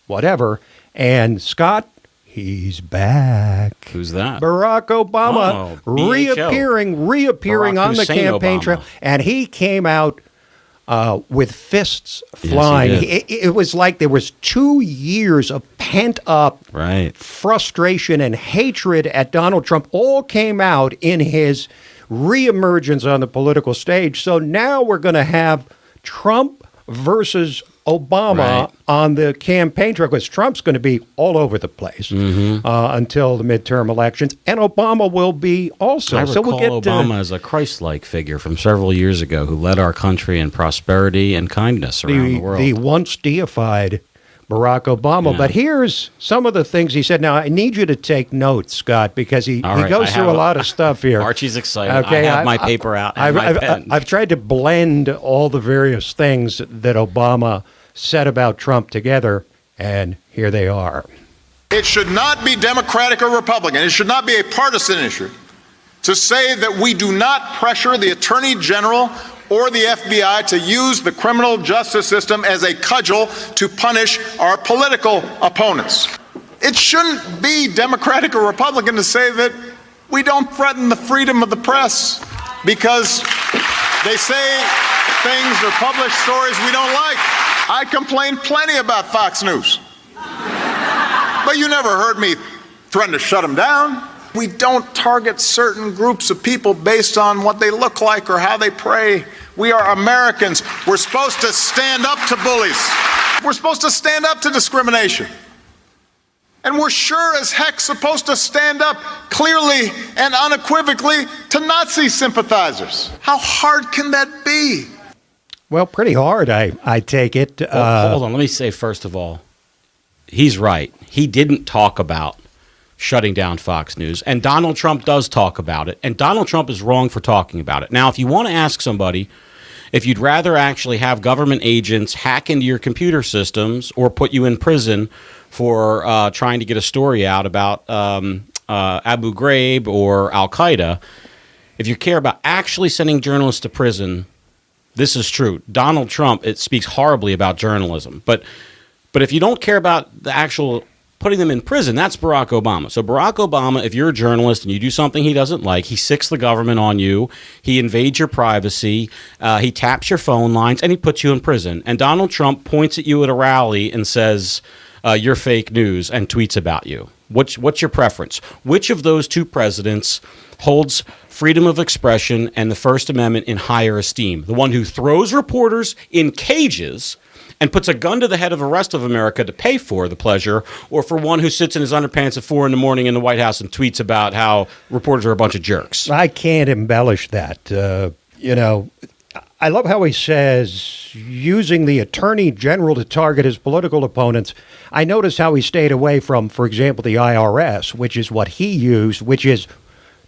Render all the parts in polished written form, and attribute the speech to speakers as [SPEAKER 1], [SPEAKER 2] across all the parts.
[SPEAKER 1] whatever. And Scott, he's back.
[SPEAKER 2] Who's that?
[SPEAKER 1] Barack Obama, reappearing on the campaign trail. And he came out with fists flying.
[SPEAKER 2] Yes,
[SPEAKER 1] it was like there was 2 years of pent-up frustration and hatred at Donald Trump all came out in his re-emergence on the political stage. So now we're going to have Trump versus Obama on the campaign trail, because Trump's going to be all over the place until the midterm elections, and Obama will be also.
[SPEAKER 2] I recall Obama as a Christ-like figure from several years ago who led our country in prosperity and kindness around the world.
[SPEAKER 1] The once deified Barack Obama. Yeah. But here's some of the things he said. Now, I need you to take notes, Scott, because he goes through a lot of stuff here.
[SPEAKER 2] Archie's excited. Okay, I have my paper out and my pen.
[SPEAKER 1] I've tried to blend all the various things that Obama said about Trump together, and here they are.
[SPEAKER 3] It should not be Democratic or Republican. It should not be a partisan issue to say that we do not pressure the Attorney General or the FBI to use the criminal justice system as a cudgel to punish our political opponents. It shouldn't be Democratic or Republican to say that we don't threaten the freedom of the press because they say things or publish stories we don't like. I complain plenty about Fox News. But you never heard me threaten to shut them down. We don't target certain groups of people based on what they look like or how they pray. We are Americans. We're supposed to stand up to bullies. We're supposed to stand up to discrimination. And we're sure as heck supposed to stand up clearly and unequivocally to Nazi sympathizers. How hard can that be?
[SPEAKER 1] Well, pretty hard, I take it.
[SPEAKER 2] Hold on. Let me say, first of all, he's right. He didn't talk about shutting down Fox News, and Donald Trump does talk about it, and Donald Trump is wrong for talking about it. Now, if you want to ask somebody if you'd rather actually have government agents hack into your computer systems or put you in prison for trying to get a story out about Abu Ghraib or Al-Qaeda, if you care about actually sending journalists to prison, this is true. Donald Trump, it speaks horribly about journalism. But if you don't care about the actual putting them in prison, that's Barack Obama. So Barack Obama, if you're a journalist and you do something he doesn't like, he sicks the government on you, he invades your privacy, he taps your phone lines, and he puts you in prison. And Donald Trump points at you at a rally and says, you're fake news, and tweets about you. What's your preference? Which of those two presidents holds freedom of expression and the First Amendment in higher esteem? The one who throws reporters in cages and puts a gun to the head of the rest of America to pay for the pleasure, or for one who sits in his underpants at 4 a.m. in the White House and tweets about how reporters are a bunch of jerks?
[SPEAKER 1] I can't embellish that. I love how he says, using the Attorney General to target his political opponents. I notice how he stayed away from, for example, the IRS, which is what he used, which is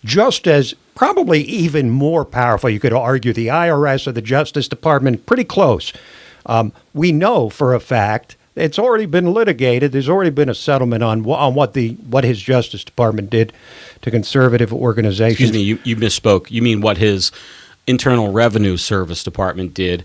[SPEAKER 1] just as probably even more powerful. You could argue the IRS or the Justice Department, pretty close. We know for a fact it's already been litigated. There's already been a settlement on what his Justice Department did to conservative organizations.
[SPEAKER 2] Excuse me, you misspoke. You mean what his Internal Revenue Service Department did,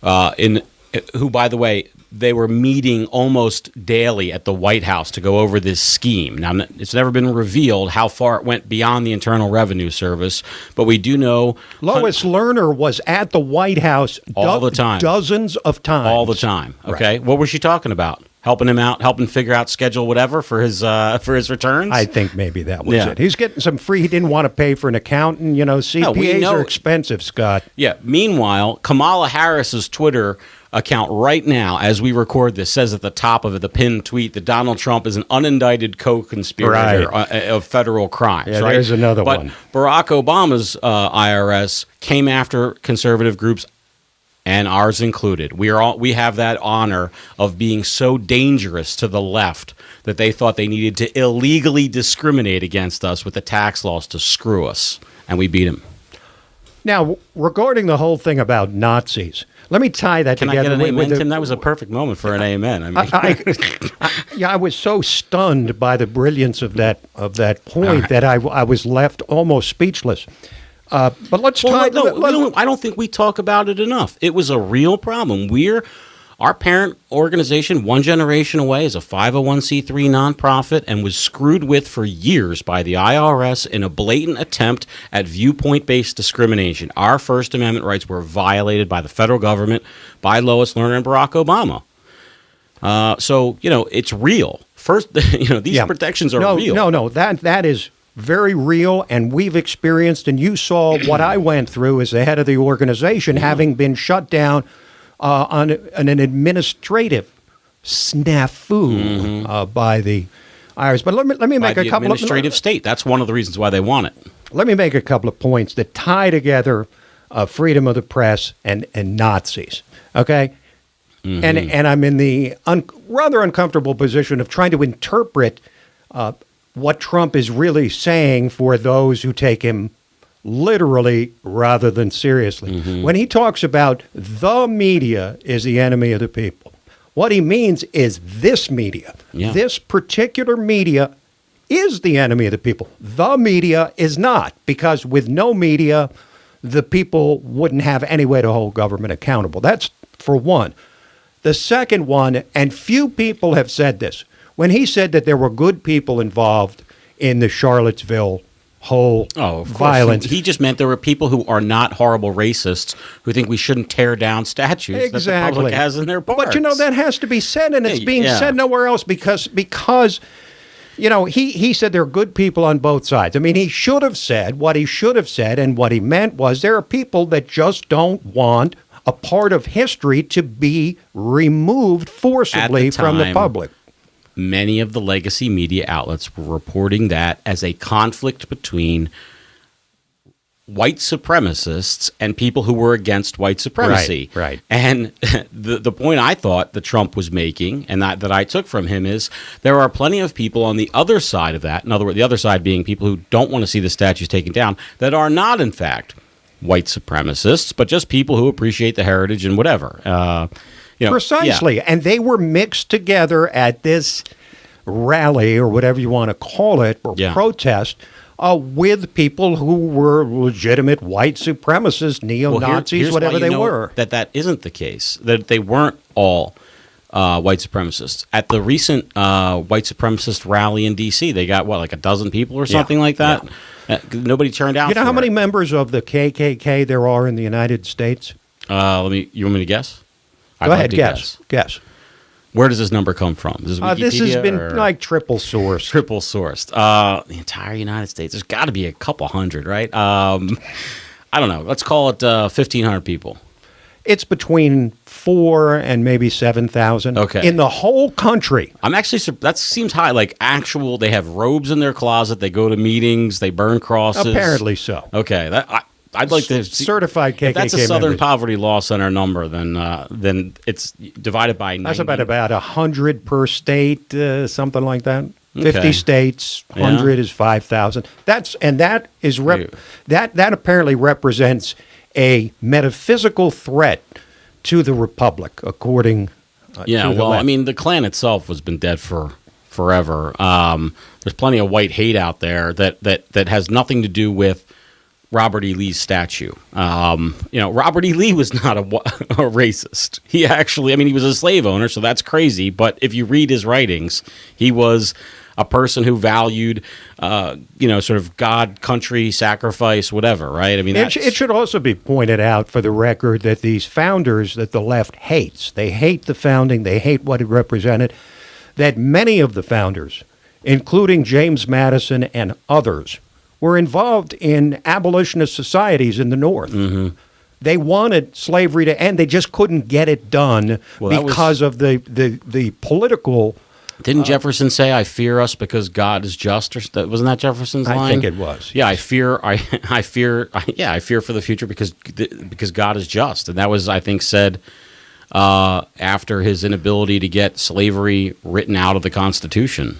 [SPEAKER 2] who, by the way, they were meeting almost daily at the White House to go over this scheme. Now, it's never been revealed how far it went beyond the Internal Revenue Service, but we do know
[SPEAKER 1] Lois Lerner was at the White House
[SPEAKER 2] all the time,
[SPEAKER 1] dozens of times,
[SPEAKER 2] all the time. Okay,
[SPEAKER 1] right.
[SPEAKER 2] What was she talking about? Helping him out, helping figure out schedule whatever for his returns.
[SPEAKER 1] I think maybe that was it. He's getting some free. He didn't want to pay for an accountant. CPAs are expensive, Scott.
[SPEAKER 2] Yeah. Meanwhile, Kamala Harris's Twitter account right now, as we record this, says at the top of it, the pinned tweet, that Donald Trump is an unindicted co-conspirator of federal crimes.
[SPEAKER 1] Yeah, there's another one.
[SPEAKER 2] But Barack Obama's IRS came after conservative groups, and ours included. We have that honor of being so dangerous to the left that they thought they needed to illegally discriminate against us with the tax laws to screw us, and we beat them.
[SPEAKER 1] Now, regarding the whole thing about Nazis, let me tie that together.
[SPEAKER 2] Can I get an amen, Tim? That was a perfect moment for an amen.
[SPEAKER 1] I was so stunned by the brilliance of that point that I was left almost speechless. But let's tie.
[SPEAKER 2] I don't think we talk about it enough. It was a real problem. Our parent organization, One Generation Away, is a 501c3 nonprofit and was screwed with for years by the IRS in a blatant attempt at viewpoint-based discrimination. Our First Amendment rights were violated by the federal government, by Lois Lerner and Barack Obama. So, it's real. First, these protections are real.
[SPEAKER 1] No, that is very real, and we've experienced, and you saw what I went through as the head of the organization, having been shut down on an administrative snafu by the IRS. But let me make a couple
[SPEAKER 2] administrative state. That's one of the reasons why they want it.
[SPEAKER 1] Let me make a couple of points that tie together freedom of the press and Nazis. Okay. And I'm in the rather uncomfortable position of trying to interpret what Trump is really saying for those who take him literally rather than seriously. When he talks about the media is the enemy of the people, what he means is this media. Yeah. This particular media is the enemy of the people. The media is not, because with no media, the people wouldn't have any way to hold government accountable. That's for one. The second one, and few people have said this, when he said that there were good people involved in the Charlottesville whole violence.
[SPEAKER 2] He just meant there were people who are not horrible racists who think we shouldn't tear down statues that the public has in their parks.
[SPEAKER 1] But, that has to be said, and it's being said nowhere else because he said there are good people on both sides. I mean, he should have said what he should have said, and what he meant was there are people that just don't want a part of history to be removed forcibly from the public.
[SPEAKER 2] Many of the legacy media outlets were reporting that as a conflict between white supremacists and people who were against white supremacy.
[SPEAKER 1] Right.
[SPEAKER 2] And the point I thought that Trump was making, and that I took from him, is there are plenty of people on the other side of that, in other words, the other side being people who don't want to see the statues taken down, that are not, in fact, white supremacists, but just people who appreciate the heritage and whatever.
[SPEAKER 1] Precisely. Yeah. And they were mixed together at this rally, or whatever you want to call it, or protest, with people who were legitimate white supremacists, neo-Nazis, whatever they were.
[SPEAKER 2] That isn't the case, that they weren't all white supremacists. At the recent white supremacist rally in D.C., they got, like a dozen people or something like that? Yeah. Nobody turned out.
[SPEAKER 1] You know how many members of the KKK there are in the United States?
[SPEAKER 2] You want me to guess?
[SPEAKER 1] Go ahead, guess.
[SPEAKER 2] Where does this number come from?
[SPEAKER 1] This has been like triple sourced.
[SPEAKER 2] Triple sourced. The entire United States. There's got to be a couple hundred, right? I don't know. Let's call it 1,500 people.
[SPEAKER 1] It's between 4,000 and maybe 7,000 in the whole country.
[SPEAKER 2] I'm actually that seems high. Like actual, they have robes in their closet. They go to meetings. They burn crosses.
[SPEAKER 1] Apparently so.
[SPEAKER 2] Okay, I'd like to see,
[SPEAKER 1] certified KKK.
[SPEAKER 2] If that's a Southern Poverty Law Center number, then it's divided by 90.
[SPEAKER 1] That's about 100 per state, something like that. 50 states, 100 is 5,000. That apparently represents a metaphysical threat to the republic, according to the left.
[SPEAKER 2] I mean, the Klan itself has been dead for forever. There's plenty of white hate out there that has nothing to do with Robert E. Lee's statue. Robert E. Lee was not a racist. He actually, he was a slave owner, so that's crazy. But if you read his writings, he was a person who valued, sort of God, country, sacrifice, whatever, right?
[SPEAKER 1] It should also be pointed out for the record that these founders that the left hates, they hate the founding, they hate what it represented, that many of the founders, including James Madison and others, were involved in abolitionist societies in the North. Mm-hmm. They wanted slavery to end. They just couldn't get it done because of the political.
[SPEAKER 2] Didn't Jefferson say, "I fear us because God is just"? Or wasn't that Jefferson's line?
[SPEAKER 1] I think it was.
[SPEAKER 2] Yeah, I fear for the future because God is just, and that was, I think, said after his inability to get slavery written out of the Constitution.